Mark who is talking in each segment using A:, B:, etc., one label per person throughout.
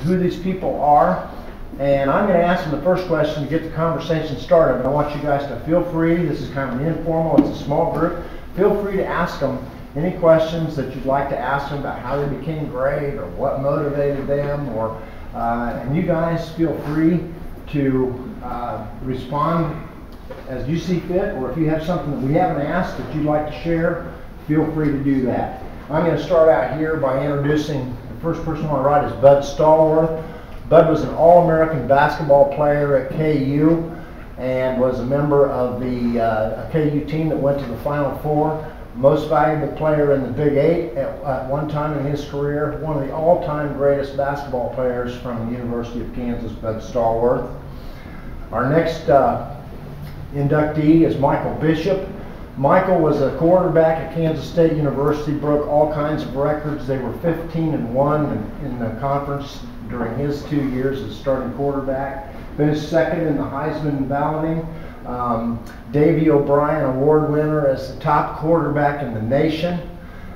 A: who these people are. And I'm going to ask them the first question to get the conversation started. But I want you guys to feel free. This is kind of an informal, it's a small group. Feel free to ask them any questions that you'd like to ask them about how they became great or what motivated them. And you guys feel free to respond as you see fit, or if you have something that we haven't asked that you'd like to share, feel free to do that. I'm going to start out here by introducing the first person on the right is Bud Stallworth. Bud was an All-American basketball player at KU and was a member of the KU team that went to the Final Four. Most valuable player in the Big Eight at one time in his career. One of the all-time greatest basketball players from the University of Kansas, Bud Stallworth. Our next inductee is Michael Bishop. Michael was a quarterback at Kansas State University, broke all kinds of records. They were 15-1 in the conference during his 2 years as starting quarterback. Finished second in the Heisman balloting. Davey O'Brien Award winner as the top quarterback in the nation.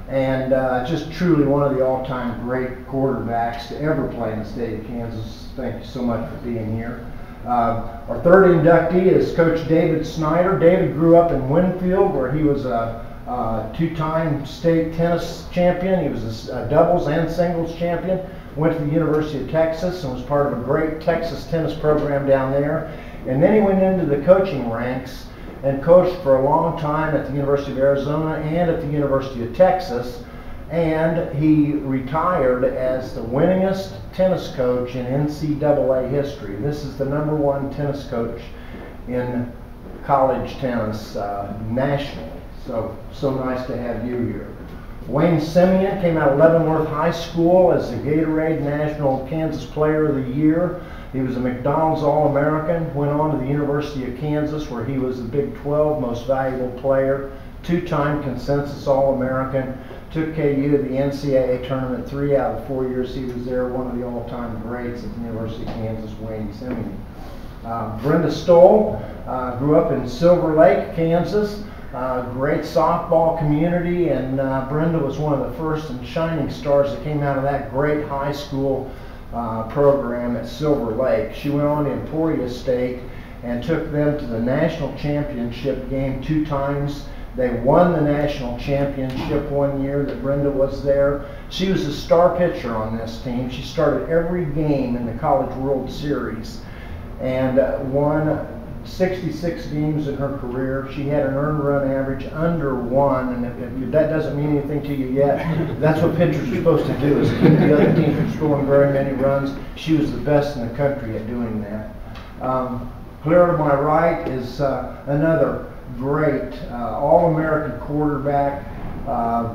A: And just truly one of the all-time great quarterbacks to ever play in the state of Kansas. Thank you so much for being here. Our third inductee is Coach David Snyder. David grew up in Winfield, where he was a two-time state tennis champion. He was a doubles and singles champion. Went to the University of Texas and was part of a great Texas tennis program down there. And then he went into the coaching ranks and coached for a long time at the University of Arizona and at the University of Texas. And he retired as the winningest tennis coach in NCAA history. This is the #1 tennis coach in college tennis nationally. So nice to have you here. Wayne Simeon came out of Leavenworth High School as the Gatorade National Kansas Player of the Year. He was a McDonald's All-American, went on to the University of Kansas where he was the Big 12 Most Valuable Player, two-time consensus All-American, took KU to the NCAA tournament 3 out of the 4 years he was there, one of the all-time greats at the University of Kansas, Wayne Simeon. Brenda Stoll grew up in Silver Lake, Kansas. Great softball community, and Brenda was one of the first and shining stars that came out of that great high school program at Silver Lake. She went on to Emporia State and took them to the national championship game 2 times. They won the national championship 1 year that Brenda was there. She was a star pitcher on this team. She started every game in the College World Series and won 66 games in her career. She had an earned run average under 1, and if that doesn't mean anything to you yet, that's what pitchers are supposed to do, is keep the other team from scoring very many runs. She was the best in the country at doing that. Clear to my right is another great All-American quarterback,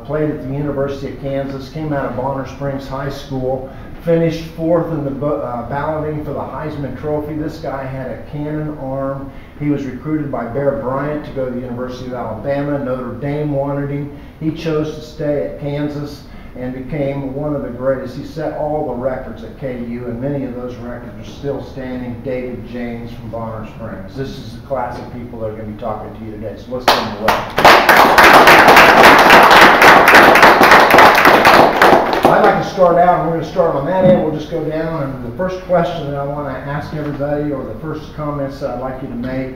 A: played at the University of Kansas, came out of Bonner Springs High School, finished 4th in the balloting for the Heisman Trophy. This guy had a cannon arm. He was recruited by Bear Bryant to go to the University of Alabama. Notre Dame wanted him. He chose to stay at Kansas and became one of the greatest. He set all the records at KU, and many of those records are still standing. David James from Bonner Springs. This is the class of people that are going to be talking to you today, so let's give them a welcome. I'd like to start out, and we're going to start on that end. We'll just go down, and the first question that I want to ask everybody, or the first comments that I'd like you to make,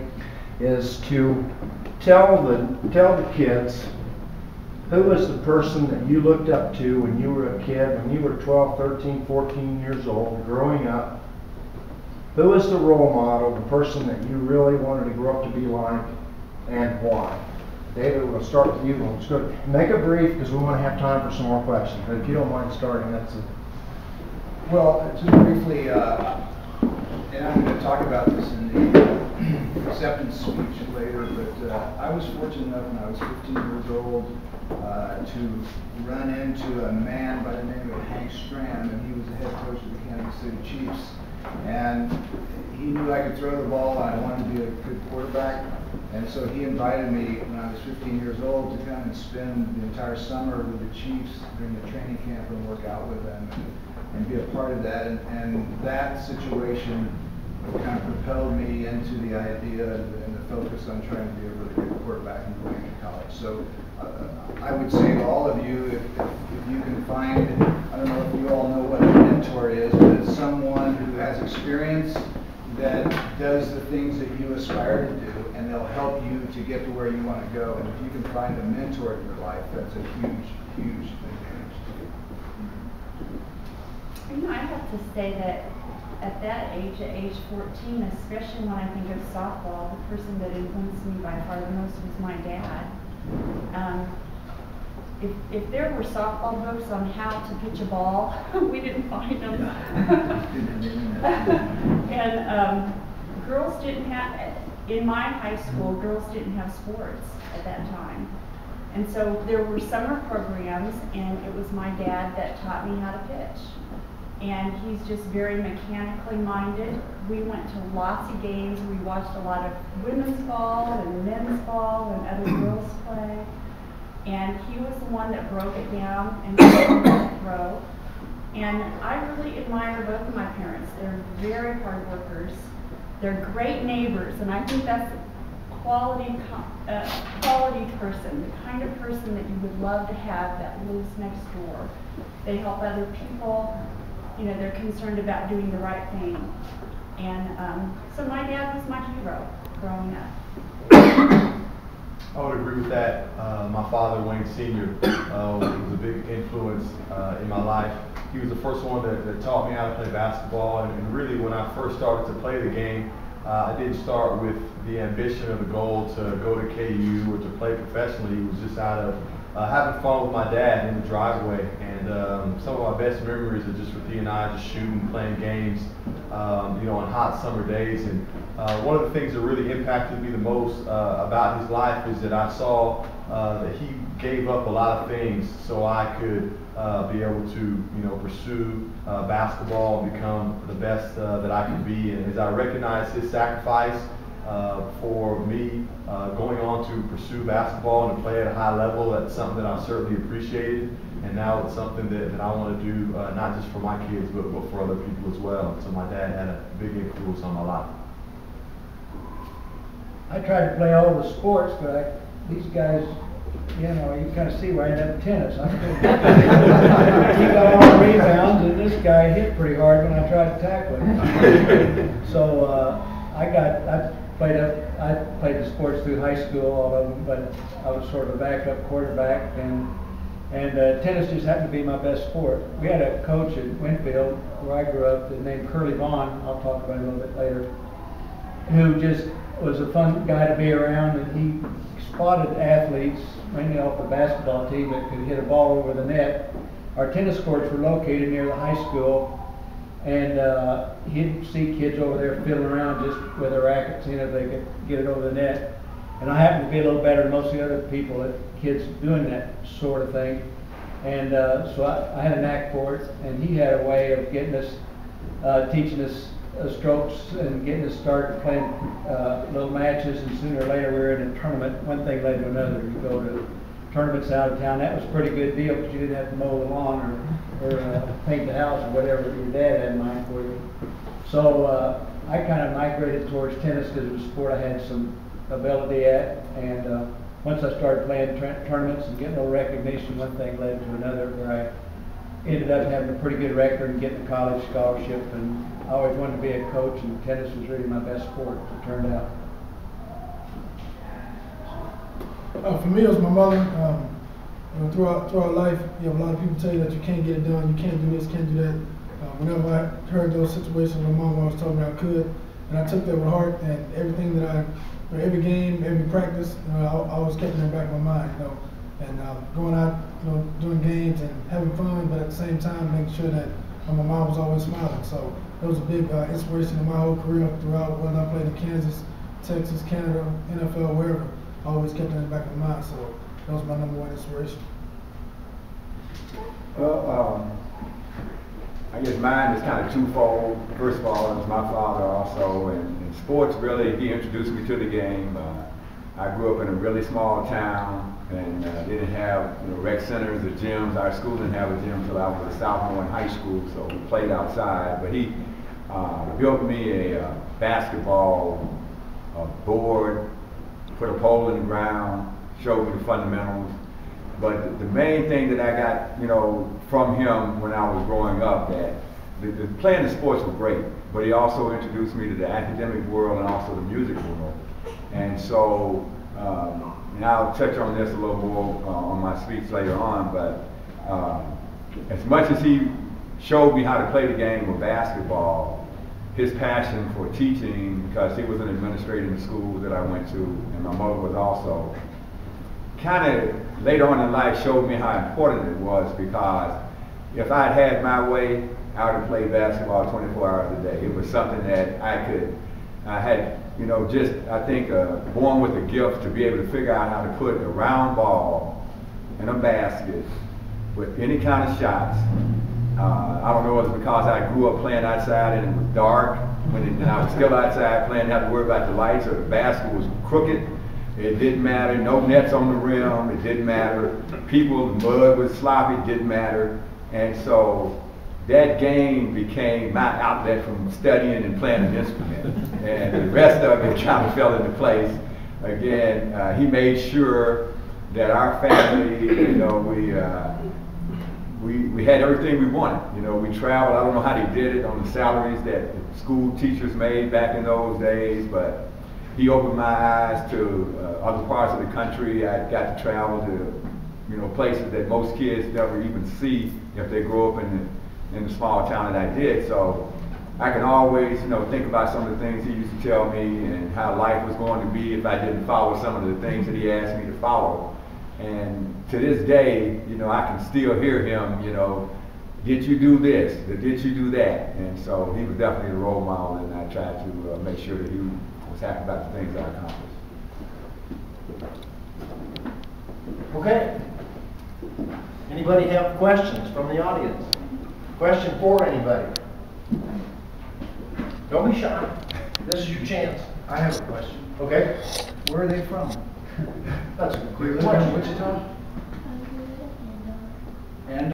A: is to tell the kids, who was the person that you looked up to when you were a kid, when you were 12, 13, 14 years old, growing up? Who was the role model, the person that you really wanted to grow up to be like, and why? David, we'll start with you. Let's go. Make it brief because we want to have time for some more questions. But if you don't mind starting, that's it.
B: Well, just briefly, and I'm going to talk about this in the acceptance speech later, but I was fortunate enough when I was 15 years old to run into a man by the name of Hank Strand, and he was the head coach of the Kansas City Chiefs. And he knew I could throw the ball and I wanted to be a good quarterback. And so he invited me when I was 15 years old to come and spend the entire summer with the Chiefs during the training camp and work out with them and be a part of that. And that situation kind of propelled me into the idea and the focus on trying to be a really good quarterback and going to college. So I would say to all of you, if you can find, I don't know if you all know what a mentor is, but it's someone who has experience that does the things that you aspire to do, and they'll help you to get to where you want to go. And if you can find a mentor in your life, that's a huge, huge advantage.
C: You know, I have to say that at that age, at age 14, especially when I think of softball, the person that influenced me by far the most was my dad. If there were softball books on how to pitch a ball, we didn't find them. And girls didn't have, in my high school, girls didn't have sports at that time. And so there were summer programs, and it was my dad that taught me how to pitch. And he's just very mechanically minded. We went to lots of games. We watched a lot of women's ball and men's ball and other girls play. And he was the one that broke it down and throw. And I really admire both of my parents. They're very hard workers. They're great neighbors, and I think that's a quality person, the kind of person that you would love to have that lives next door. They help other people. You know, they're concerned about doing the right thing. And so my dad was my hero growing up.
D: I would agree with that. My father, Wayne Sr., was a big influence in my life. He was the first one that taught me how to play basketball. And really, when I first started to play the game, I didn't start with the ambition or the goal to go to KU or to play professionally. It was just out of having fun with my dad in the driveway. And some of my best memories are just with he and I just shooting, playing games, you know, on hot summer days. And one of the things that really impacted me the most about his life is that I saw that he gave up a lot of things so I could be able to, you know, pursue basketball and become the best that I could be. And as I recognize his sacrifice for me going on to pursue basketball and to play at a high level, that's something that I certainly appreciated. And now it's something that I want to do not just for my kids, but for other people as well. So my dad had a big influence on my life.
E: I tried to play all the sports, but these guys, you know, you kind of see where I ended up in tennis. I couldn't keep out all the rebounds, and this guy hit pretty hard when I tried to tackle him. So I played the sports through high school, all of them, but I was sort of a backup quarterback, and tennis just happened to be my best sport. We had a coach at Winfield, where I grew up, named Curly Vaughn. I'll talk about it a little bit later, who just was a fun guy to be around, and he spotted athletes, mainly off the basketball team, that could hit a ball over the net. Our tennis courts were located near the high school, and he'd see kids over there fiddling around just with their rackets, you know, if they could get it over the net. And I happened to be a little better than most of the other people, kids doing that sort of thing. And so I had a knack for it, and he had a way of getting us, teaching us strokes and getting us started playing little matches, and sooner or later we were in a tournament. One thing led to another. You go to tournaments out of town. That was a pretty good deal because you didn't have to mow the lawn or paint the house or whatever your dad had in mind for you. So I kind of migrated towards tennis because it was a sport I had some ability at, and once I started playing tournaments and getting a little recognition, one thing led to another, where I ended up having a pretty good record and getting a college scholarship. And I always wanted to be a coach, and tennis was really my best sport, it turned out.
F: For me, it was my mother. You know, throughout life, you have a lot of people tell you that you can't get it done, you can't do this, can't do that. Whenever I heard those situations, my mom always told me I could, and I took that with heart. And everything that every game, every practice, you know, I always kept it in the back of my mind, you know. And going out, you know, doing games and having fun, but at the same time making sure that my mom was always smiling. So it was a big inspiration in my whole career throughout, whether I played in Kansas, Texas, Canada, NFL, wherever. I always kept it in the back of my mind. So that was my #1 inspiration.
G: Well, I guess mine is kind of twofold. First of all, it was my father also, and sports really, he introduced me to the game. I grew up in a really small town, and didn't have, you know, rec centers or gyms. Our school didn't have a gym until I was a sophomore in high school, so we played outside. But he built me a basketball board, put a pole in the ground, showed me the fundamentals. But the main thing that I got, you know, from him when I was growing up, that playing the sports were great, but he also introduced me to the academic world and also the music world. And so, and I'll touch on this a little more on my speech later on, but as much as he showed me how to play the game of basketball, his passion for teaching, because he was an administrator in the school that I went to, and my mother was also, kind of later on in life showed me how important it was, because if I had my way, I would have played basketball 24 hours a day. It was something that I had, you know, just, I think, born with a gift to be able to figure out how to put a round ball in a basket with any kind of shots. I don't know if it's because I grew up playing outside and it was dark, and I was still outside playing, didn't have to worry about the lights, or the basket was crooked. It didn't matter, no nets on the rim, it didn't matter. People, mud was sloppy, it didn't matter. And so that game became my outlet from studying and playing an instrument. And the rest of it kind of fell into place. Again, he made sure that our family, you know, we had everything we wanted. You know, we traveled. I don't know how they did it on the salaries that school teachers made back in those days, but he opened my eyes to other parts of the country. I got to travel to, you know, places that most kids never even see if they grow up in the small town that I did. So I can always, you know, think about some of the things he used to tell me and how life was going to be if I didn't follow some of the things that he asked me to follow. And to this day, you know, I can still hear him, you know, did you do this? Did you do that? And so he was definitely a role model, and I tried to make sure that he was happy about the things I accomplished.
A: Okay. Anybody have questions from the audience? Question for anybody? Don't be shy. This is your chance.
B: I have a question.
A: Okay.
B: Where are they from?
A: That's a
B: They
A: great
B: live in
A: question.
B: Wichita? And